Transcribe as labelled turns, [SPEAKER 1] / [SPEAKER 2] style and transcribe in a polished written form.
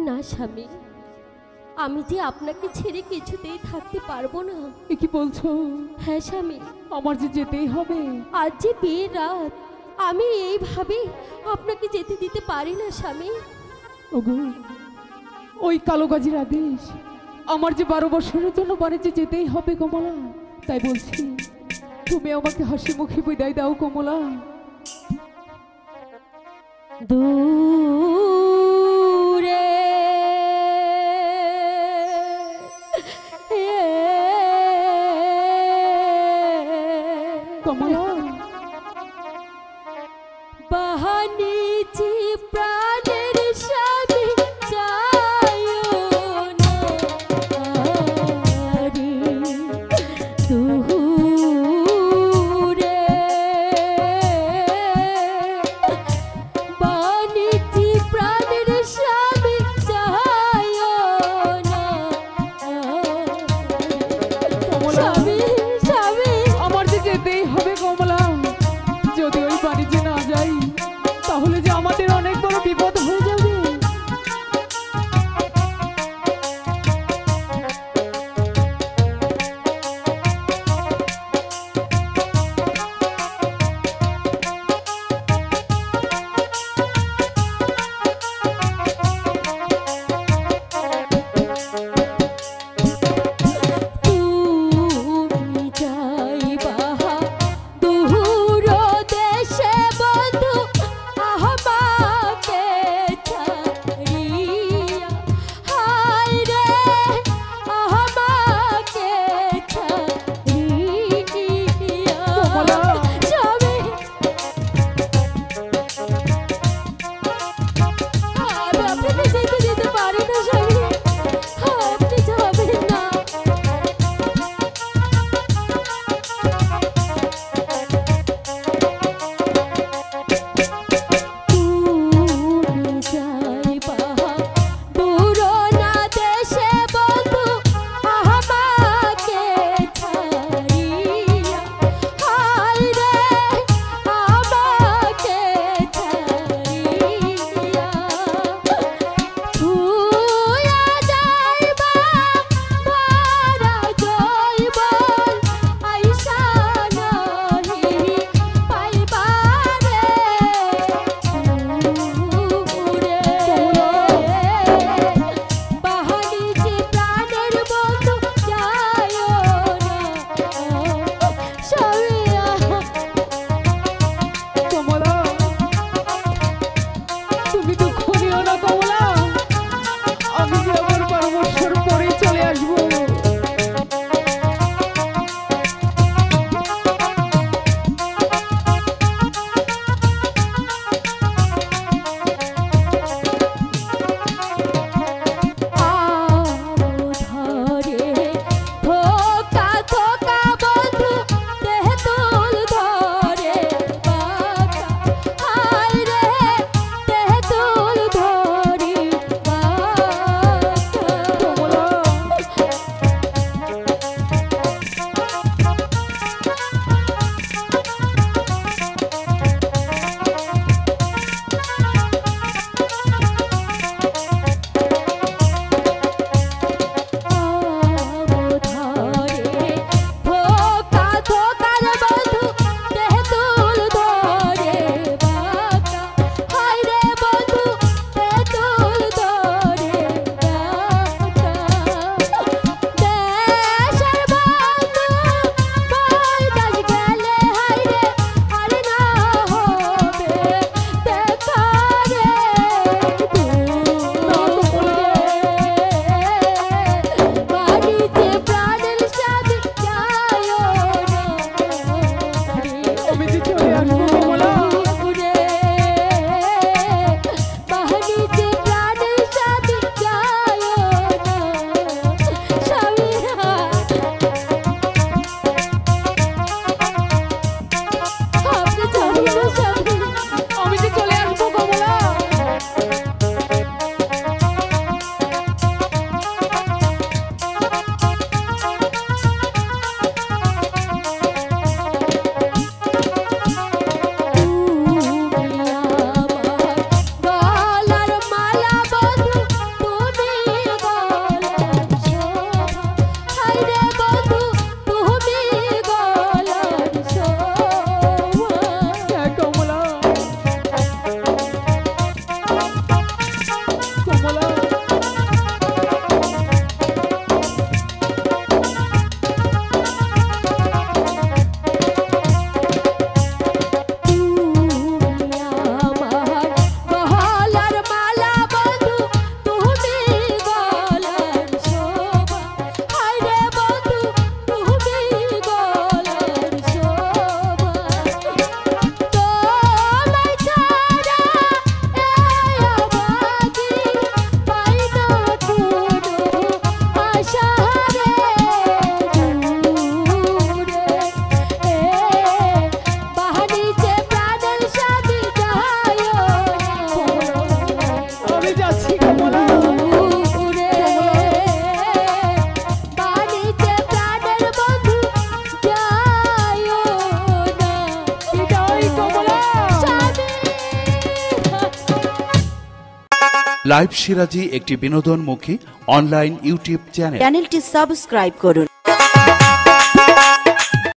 [SPEAKER 1] না স্বামী, আমি যে আপনাকে ছেড়ে কিছুতেই থাকতে পারবো না।
[SPEAKER 2] এ কি বলছো?
[SPEAKER 1] হ্যাঁ স্বামী,
[SPEAKER 2] আমার যে যেতেই হবে।
[SPEAKER 1] আজ যে বিয়ের রাত, আমি এইভাবে আপনাকে যেতে দিতে পারি না স্বামী।
[SPEAKER 2] ওগো, ওই কালো গাজীর আদেশ, আমার যে 12 বছরের জন্য বাণিজ্যে যেতেই হবে কমলা। তাই বলছি, তুমি আমাকে হাসি মুখে বিদায় দাও কমলা।
[SPEAKER 1] দূরে
[SPEAKER 2] কমলা,
[SPEAKER 1] বাহানিছি প্রাণের স্বামী চাইও না রে, দূরে বাহানিছি
[SPEAKER 3] লাইভ সিরাজি একটি বিনোদনমুখী অনলাইন ইউটিউব চ্যানেল।
[SPEAKER 4] চ্যানেলটি সাবস্ক্রাইব করুন।